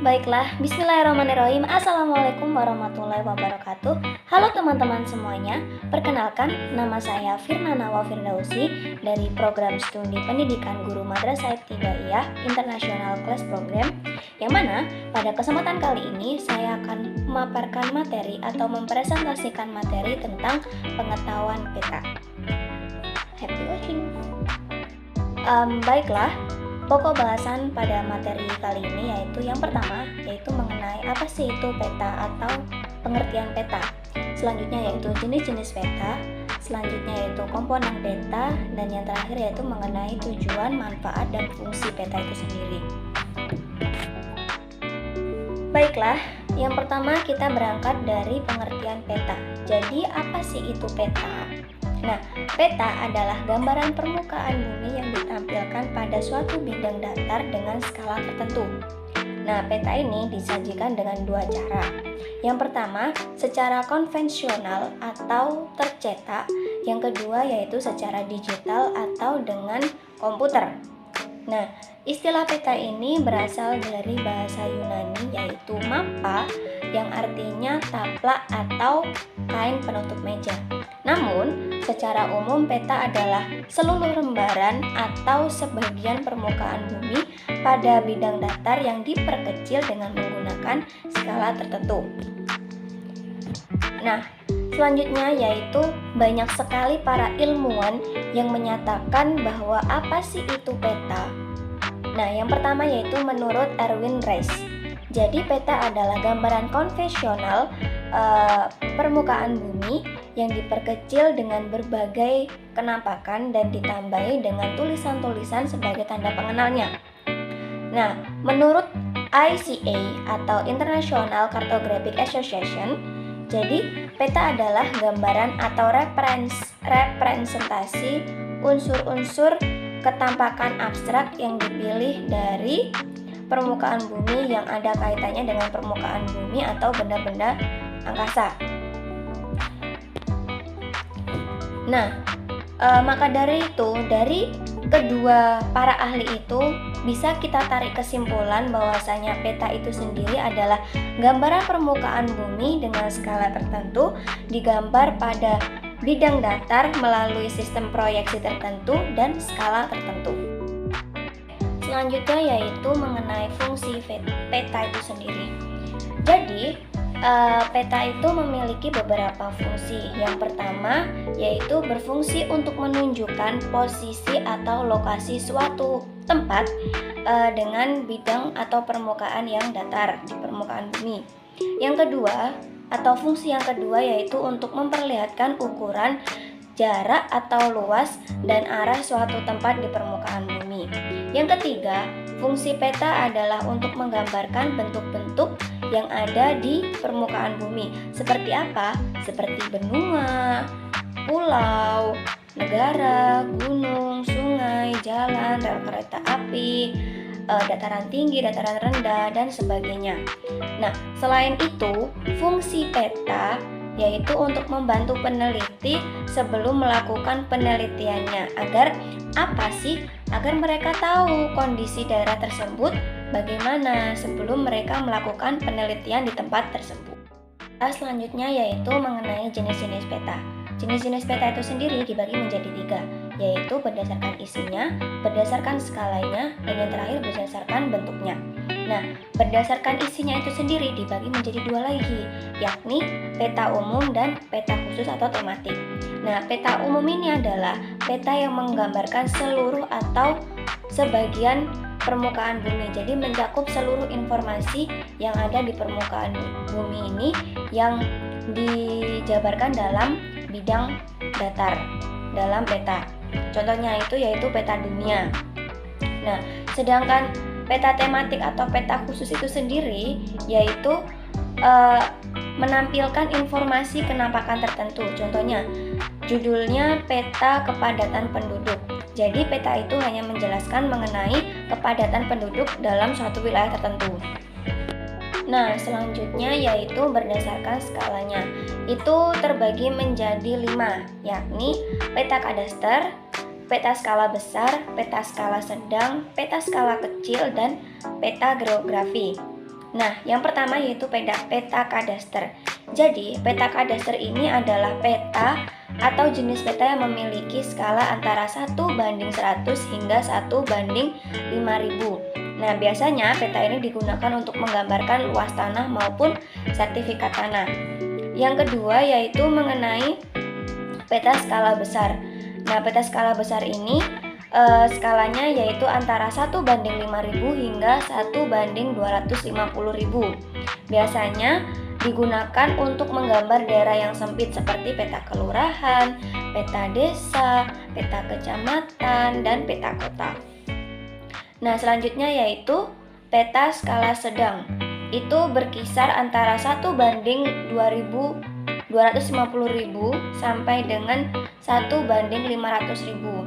Baiklah, bismillahirrahmanirrahim. Assalamualaikum warahmatullahi wabarakatuh. Halo teman-teman semuanya. Perkenalkan, nama saya Firnana Firdausi dari program studi pendidikan guru Madrasah Ibtidaiyah International Class Program, yang mana pada kesempatan kali ini saya akan memaparkan materi atau mempresentasikan materi tentang pengetahuan peta. Happy watching. Baiklah, pokok bahasan pada materi kali ini yaitu yang pertama, yaitu mengenai apa sih itu peta atau pengertian peta. Selanjutnya yaitu jenis-jenis peta, selanjutnya yaitu komponen peta, dan yang terakhir yaitu mengenai tujuan, manfaat, dan fungsi peta itu sendiri. Baiklah, yang pertama kita berangkat dari pengertian peta. Jadi apa sih itu peta? Nah, peta adalah gambaran permukaan bumi yang ditampilkan pada suatu bidang datar dengan skala tertentu. Nah, peta ini disajikan dengan dua cara. Yang pertama, secara konvensional atau tercetak. Yang kedua yaitu secara digital atau dengan komputer. Nah, istilah peta ini berasal dari bahasa Yunani yaitu mappa, yang artinya taplak atau kain penutup meja. Namun, secara umum peta adalah seluruh lembaran atau sebagian permukaan bumi pada bidang datar yang diperkecil dengan menggunakan skala tertentu. Nah, selanjutnya yaitu banyak sekali para ilmuwan yang menyatakan bahwa apa sih itu peta. Nah, yang pertama yaitu menurut Erwin Rice. Jadi peta adalah gambaran konvensional permukaan bumi yang diperkecil dengan berbagai kenampakan dan ditambahi dengan tulisan-tulisan sebagai tanda pengenalnya. Nah, menurut ICA atau International Cartographic Association, jadi peta adalah gambaran atau representasi unsur-unsur ketampakan abstrak yang dipilih dari permukaan bumi yang ada kaitannya dengan permukaan bumi atau benda-benda angkasa. Nah, maka dari itu, dari kedua para ahli itu bisa kita tarik kesimpulan bahwasanya peta itu sendiri adalah gambaran permukaan bumi dengan skala tertentu digambar pada bidang datar melalui sistem proyeksi tertentu dan skala tertentu. Selanjutnya yaitu mengenai fungsi peta itu sendiri. Jadi, peta itu memiliki beberapa fungsi. Yang pertama yaitu berfungsi untuk menunjukkan posisi atau lokasi suatu tempat dengan bidang atau permukaan yang datar di permukaan bumi. Yang kedua atau fungsi yang kedua yaitu untuk memperlihatkan ukuran, jarak atau luas dan arah suatu tempat di permukaan bumi. Yang ketiga, fungsi peta adalah untuk menggambarkan bentuk-bentuk yang ada di permukaan bumi. Seperti apa? Seperti benua, pulau, negara, gunung, sungai, jalan, rel kereta api, dataran tinggi, dataran rendah, dan sebagainya. Nah, selain itu, fungsi peta yaitu untuk membantu peneliti sebelum melakukan penelitiannya. Agar apa sih? Agar mereka tahu kondisi daerah tersebut bagaimana sebelum mereka melakukan penelitian di tempat tersebut. Selanjutnya yaitu mengenai jenis-jenis peta. Jenis-jenis peta itu sendiri dibagi menjadi 3, yaitu berdasarkan isinya, berdasarkan skalanya, dan yang terakhir berdasarkan bentuknya. Nah, berdasarkan isinya itu sendiri dibagi menjadi 2 lagi, yakni peta umum dan peta khusus atau tematik. Nah, peta umum ini adalah peta yang menggambarkan seluruh atau sebagian permukaan bumi. Jadi mencakup seluruh informasi yang ada di permukaan bumi ini yang dijabarkan dalam bidang datar dalam peta. Contohnya itu yaitu peta dunia. Nah, sedangkan peta tematik atau peta khusus itu sendiri yaitu menampilkan informasi kenampakan tertentu. Contohnya, judulnya peta kepadatan penduduk. Jadi peta itu hanya menjelaskan mengenai kepadatan penduduk dalam suatu wilayah tertentu. Nah, selanjutnya yaitu berdasarkan skalanya. Itu terbagi menjadi 5, yakni peta kadaster, peta skala besar, peta skala sedang, peta skala kecil, dan peta geografi. Nah, yang pertama yaitu peta kadaster. Jadi, peta kadaster ini adalah peta atau jenis peta yang memiliki skala antara 1:100 hingga 1:5000. Nah, biasanya peta ini digunakan untuk menggambarkan luas tanah maupun sertifikat tanah. Yang kedua yaitu mengenai peta skala besar. Nah, peta skala besar ini skalanya yaitu antara 1:5000 hingga 1:250.000. Biasanya digunakan untuk menggambar daerah yang sempit seperti peta kelurahan, peta desa, peta kecamatan, dan peta kota. Nah, selanjutnya yaitu peta skala sedang. Itu berkisar antara 1:250.000 sampai dengan 1:500.000.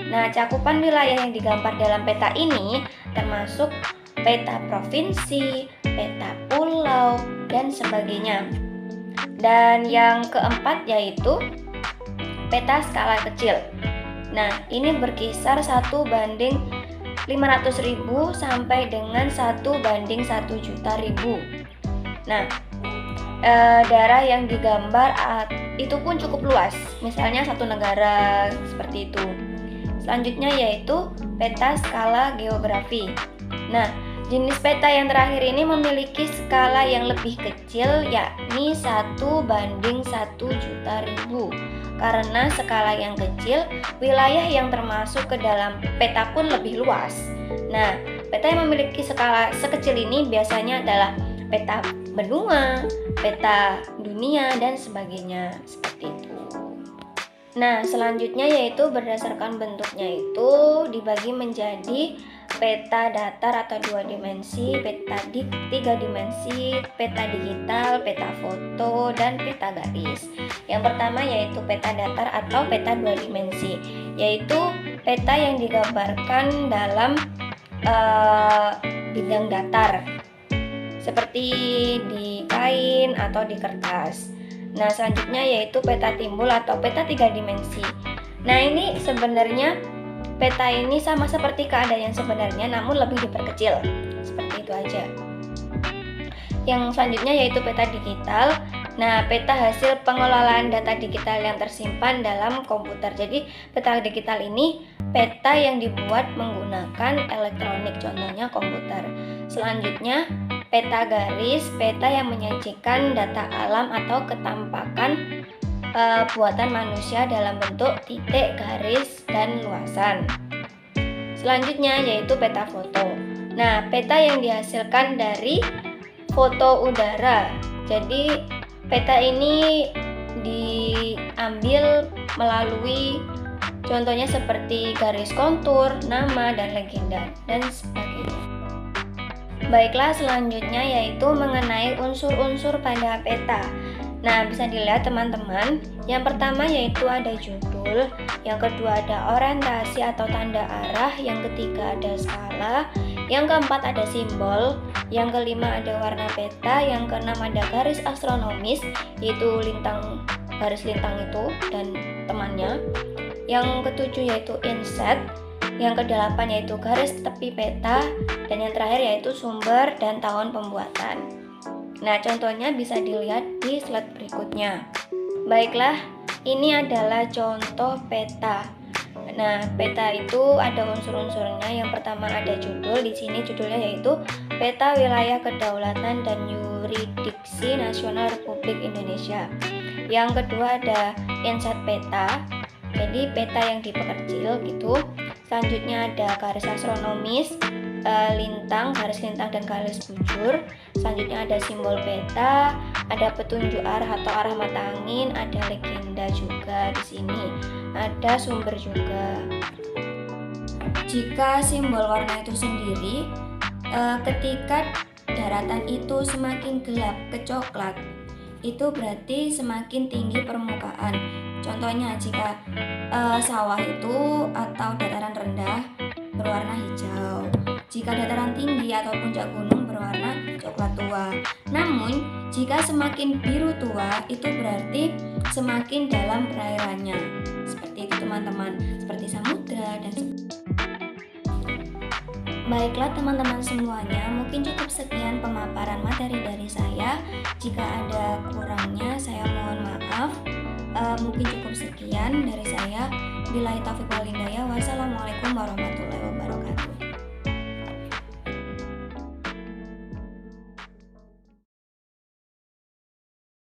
Nah, cakupan wilayah yang digambar dalam peta ini termasuk peta provinsi, peta pulau, dan sebagainya. Dan yang keempat yaitu peta skala kecil. Nah, ini berkisar 1:500.000 sampai dengan 1:1.000.000. Nah, daerah yang digambar itu pun cukup luas, misalnya satu negara seperti itu. Selanjutnya yaitu peta skala geografi. Nah, jenis peta yang terakhir ini memiliki skala yang lebih kecil, yakni 1:1.000.000. Karena skala yang kecil, wilayah yang termasuk ke dalam peta pun lebih luas. Nah, peta yang memiliki skala sekecil ini biasanya adalah peta benua, peta dunia, dan sebagainya, seperti itu. Nah, selanjutnya yaitu berdasarkan bentuknya itu dibagi menjadi peta datar atau 2 dimensi, peta 3 dimensi, peta digital, peta foto, dan peta garis. Yang pertama yaitu peta datar atau peta 2 dimensi, yaitu peta yang digambarkan dalam bidang datar, seperti di kain atau di kertas. Nah, selanjutnya yaitu peta timbul atau peta 3 dimensi. Nah, ini sebenarnya peta ini sama seperti keadaan sebenarnya, namun lebih diperkecil. Seperti itu aja. Yang selanjutnya yaitu peta digital. Nah, peta hasil pengelolaan data digital yang tersimpan dalam komputer. Jadi, peta digital ini peta yang dibuat menggunakan elektronik, contohnya komputer. Selanjutnya, peta garis, peta yang menyajikan data alam atau ketampakan buatan manusia dalam bentuk titik, garis, dan luasan. Selanjutnya yaitu peta foto. Nah, peta yang dihasilkan dari foto udara. Jadi, peta ini diambil melalui contohnya seperti garis kontur, nama, dan legenda, dan sebagainya. Baiklah, selanjutnya yaitu mengenai unsur-unsur pada peta. Nah, bisa dilihat teman-teman, yang pertama yaitu ada judul, yang kedua ada orientasi atau tanda arah, yang ketiga ada skala, yang keempat ada simbol, yang kelima ada warna peta, yang keenam ada garis astronomis, yaitu garis lintang itu dan temannya, yang ketujuh yaitu inset, yang kedelapan yaitu garis tepi peta, dan yang terakhir yaitu sumber dan tahun pembuatan. Nah, contohnya bisa dilihat di slide berikutnya. Baiklah, ini adalah contoh peta. Nah, peta itu ada unsur-unsurnya. Yang pertama ada judul, di sini judulnya yaitu Peta Wilayah Kedaulatan dan Yurisdiksi Nasional Republik Indonesia. Yang kedua ada inset peta, jadi peta yang diperkecil gitu. Selanjutnya ada garis astronomis, garis lintang dan garis bujur. Selanjutnya ada simbol peta, ada petunjuk arah atau arah mata angin, ada legenda juga di sini, ada sumber juga. Jika simbol warna itu sendiri, ketika daratan itu semakin gelap ke coklat, itu berarti semakin tinggi permukaan. Contohnya jika sawah itu atau dataran rendah berwarna hijau, jika dataran tinggi atau puncak gunung berwarna coklat tua. Namun jika semakin biru tua itu berarti semakin dalam perairannya. Seperti itu teman-teman, seperti samudra dan Baiklah teman-teman semuanya, mungkin cukup sekian pemaparan materi dari saya. Jika ada kurangnya, saya mohon maaf. Mungkin cukup sekian dari saya. Billahi taufiq wal hidayah. Wassalamualaikum warahmatullahi wabarakatuh.